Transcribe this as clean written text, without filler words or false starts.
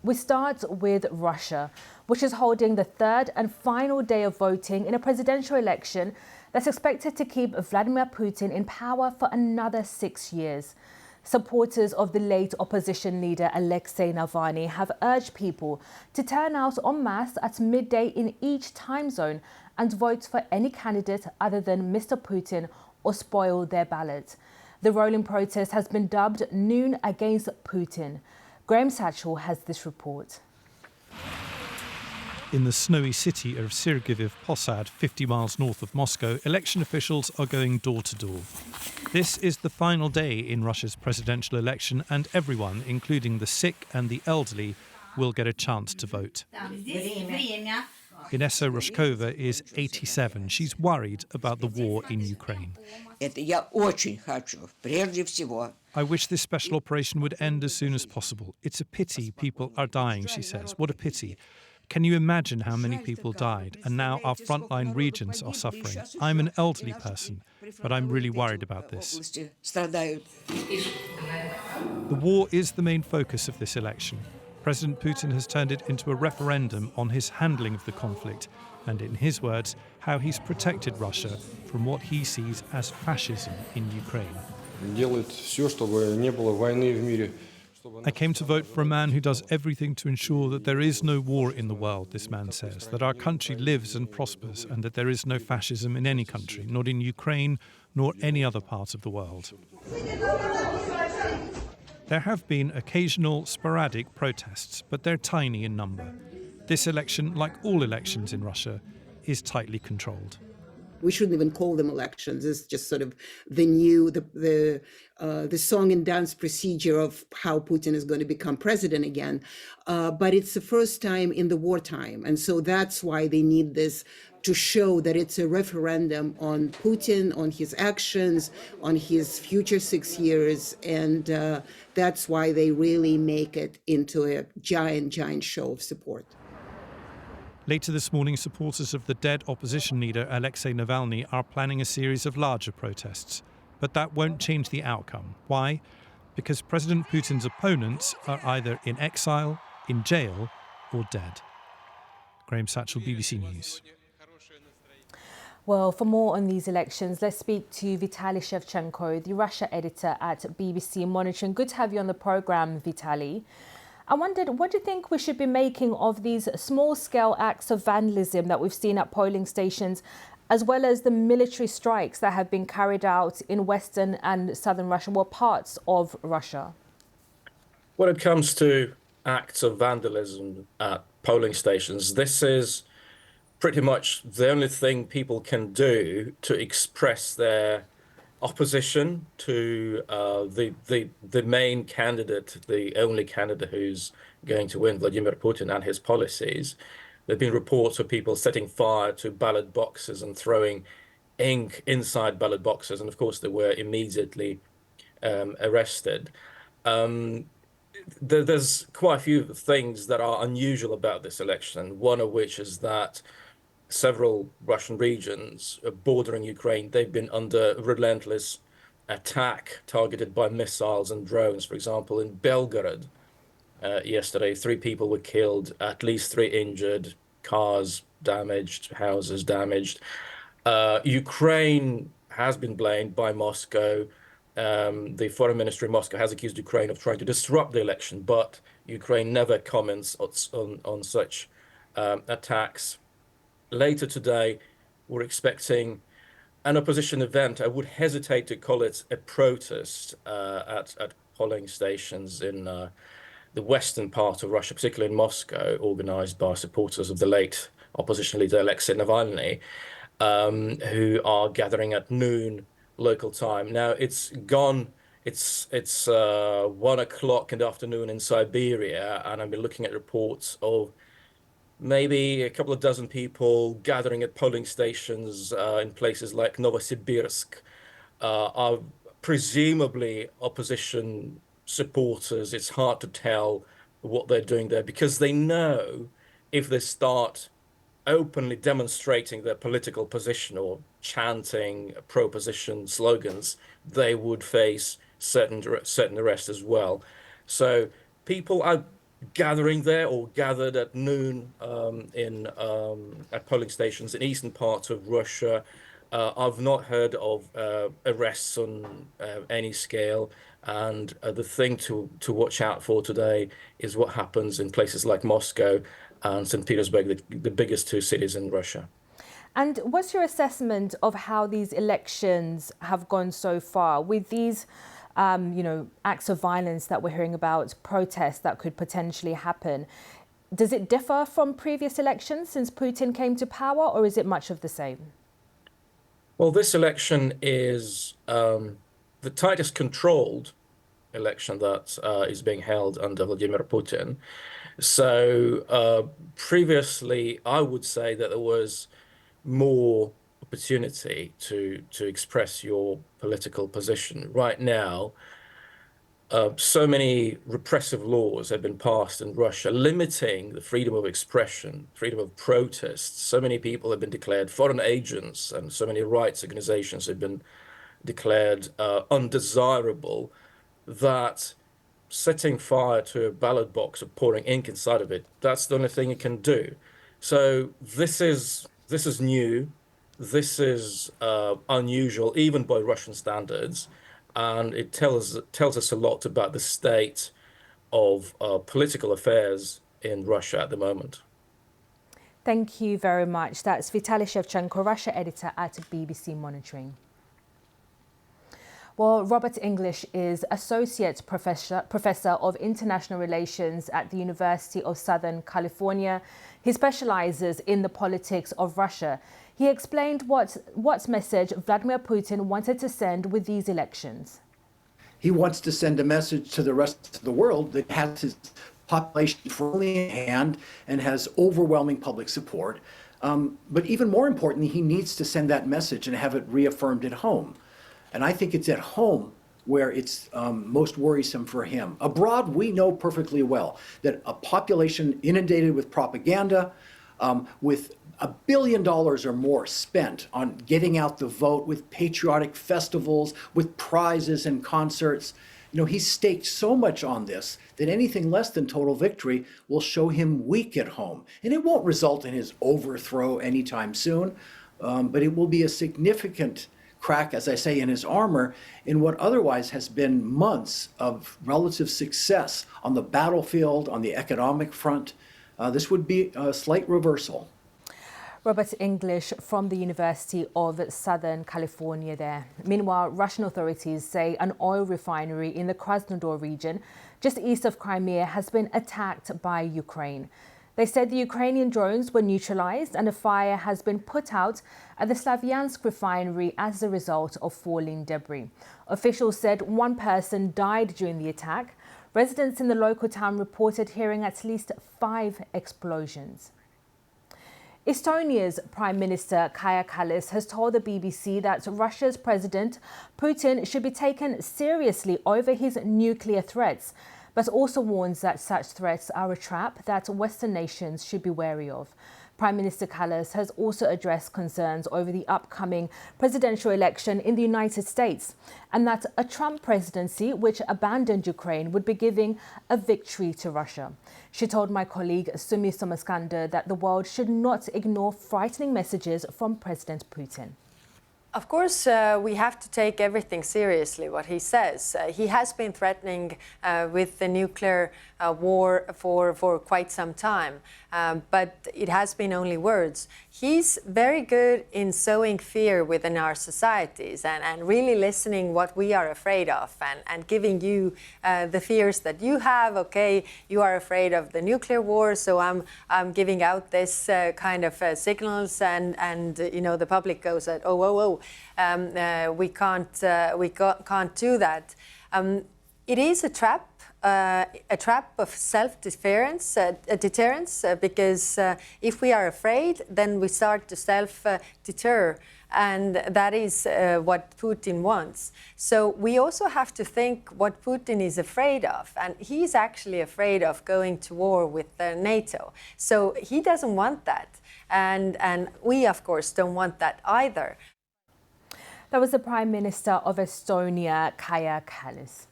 We start with Russia, which is holding the third and final day of voting in a presidential election that's expected to keep Vladimir Putin in power for another 6 years. Supporters of the late opposition leader Alexei Navalny have urged people to turn out en masse at midday in each time zone and vote for any candidate other than Mr. Putin or spoil their ballot. The rolling protest has been dubbed Noon Against Putin. Graham Satchell has this report. In the snowy city of Sergiev Posad, 50 miles north of Moscow, election officials are going door to door. This is the final day in Russia's presidential election, and everyone, including the sick and the elderly, will get a chance to vote. Inessa Roshkova is 87. She's worried about the war in Ukraine. I wish this special operation would end as soon as possible. It's a pity people are dying, she says. What a pity. Can you imagine how many people died? And now our frontline regions are suffering. I'm an elderly person, but I'm really worried about this. The war is the main focus of this election. President Putin has turned it into a referendum on his handling of the conflict and, in his words, how he's protected Russia from what he sees as fascism in Ukraine. I came to vote for a man who does everything to ensure that there is no war in the world, this man says, that our country lives and prospers and that there is no fascism in any country, not in Ukraine nor any other part of the world. There have been occasional sporadic protests, but they're tiny in number. This election, like all elections in Russia, is tightly controlled. We shouldn't even call them elections. It's just sort of the song and dance procedure of how Putin is going to become president again. But it's the first time in the wartime. And so that's why they need this to show that it's a referendum on Putin, on his actions, on his future 6 years. And that's why they really make it into a giant show of support. Later this morning, supporters of the dead opposition leader Alexei Navalny are planning a series of larger protests. But that won't change the outcome. Why? Because President Putin's opponents are either in exile, in jail, or dead. Graham Satchell, BBC News. Well, for more on these elections, let's speak to Vitaly Shevchenko, the Russia editor at BBC Monitoring. Good to have you on the programme, Vitaly. I wondered, what do you think we should be making of these small-scale acts of vandalism that we've seen at polling stations, as well as the military strikes that have been carried out in western and southern Russia, or parts of Russia? When it comes to acts of vandalism at polling stations, this is pretty much the only thing people can do to express their opposition to the main candidate, the only candidate who's going to win, Vladimir Putin, and his policies. There have been reports of people setting fire to ballot boxes and throwing ink inside ballot boxes, and of course they were immediately arrested. There's quite a few things that are unusual about this election, one of which is that several Russian regions bordering Ukraine, they've been under relentless attack targeted by missiles and drones. For example, in Belgorod yesterday, 3 people were killed, at least 3 injured, cars damaged, houses damaged. Ukraine has been blamed by Moscow. The foreign ministry in Moscow has accused Ukraine of trying to disrupt the election, but Ukraine never comments on such attacks. Later today, we're expecting an opposition event. I would hesitate to call it a protest at polling stations in the western part of Russia, particularly in Moscow, organized by supporters of the late opposition leader Alexei Navalny, who are gathering at noon local time. Now it's 1 o'clock in the afternoon in Siberia, and I've been looking at reports of maybe a couple of dozen people gathering at polling stations in places like Novosibirsk are presumably opposition supporters. It's hard to tell what they're doing there because they know if they start openly demonstrating their political position or chanting pro-position slogans, they would face certain arrest as well. So people, gathering there or gathered at noon at polling stations in eastern parts of Russia. I've not heard of arrests on any scale, and the thing to watch out for today is what happens in places like Moscow and St. Petersburg, the biggest two cities in Russia. And what's your assessment of how these elections have gone so far with these acts of violence that we're hearing about, protests that could potentially happen? Does it differ from previous elections since Putin came to power, or is it much of the same? Well, this election is the tightest controlled election that is being held under Vladimir Putin. So previously, I would say that there was more opportunity to express your political position. Right now, so many repressive laws have been passed in Russia limiting the freedom of expression, freedom of protest. So many people have been declared foreign agents, and so many rights organizations have been declared undesirable, that setting fire to a ballot box or pouring ink inside of it, that's the only thing it can do. So this is new. This is unusual, even by Russian standards, and it tells us a lot about the state of political affairs in Russia at the moment. Thank you very much. That's Vitaly Shevchenko, Russia editor at BBC Monitoring. Well, Robert English is Associate Professor of International Relations at the University of Southern California. He specializes in the politics of Russia. He explained what message Vladimir Putin wanted to send with these elections. He wants to send a message to the rest of the world that has his population firmly in hand and has overwhelming public support. But even more importantly, he needs to send that message and have it reaffirmed at home. And I think it's at home where it's most worrisome for him. Abroad, we know perfectly well that a population inundated with propaganda, with $1 billion or more spent on getting out the vote, with patriotic festivals, with prizes and concerts. You know, he's staked so much on this that anything less than total victory will show him weak at home. And it won't result in his overthrow anytime soon, but it will be a significant crack, as I say, in his armor in what otherwise has been months of relative success on the battlefield, on the economic front. This would be a slight reversal. Robert English from the University of Southern California there. Meanwhile, Russian authorities say an oil refinery in the Krasnodar region, just east of Crimea, has been attacked by Ukraine. They said the Ukrainian drones were neutralized and a fire has been put out at the Slavyansk refinery as a result of falling debris. Officials said one person died during the attack. Residents in the local town reported hearing at least 5 explosions. Estonia's Prime Minister Kaja Kallas has told the BBC that Russia's President Putin should be taken seriously over his nuclear threats, but also warns that such threats are a trap that Western nations should be wary of. Prime Minister Kallas has also addressed concerns over the upcoming presidential election in the United States and that a Trump presidency which abandoned Ukraine would be giving a victory to Russia. She told my colleague Sumi Somaskander that the world should not ignore frightening messages from President Putin. Of course, we have to take everything seriously, what he says. He has been threatening with the nuclear war for quite some time, but it has been only words. He's very good in sowing fear within our societies and really listening what we are afraid of and giving you the fears that you have. Okay, you are afraid of the nuclear war, so I'm giving out this kind of signals, and you know, the public goes at we can't do that. It is a trap of self-deterrence, because if we are afraid, then we start to self-deter, and that is what Putin wants. So we also have to think what Putin is afraid of, and he's actually afraid of going to war with NATO. So he doesn't want that, and we, of course, don't want that either. That was the Prime Minister of Estonia, Kaja Kallas.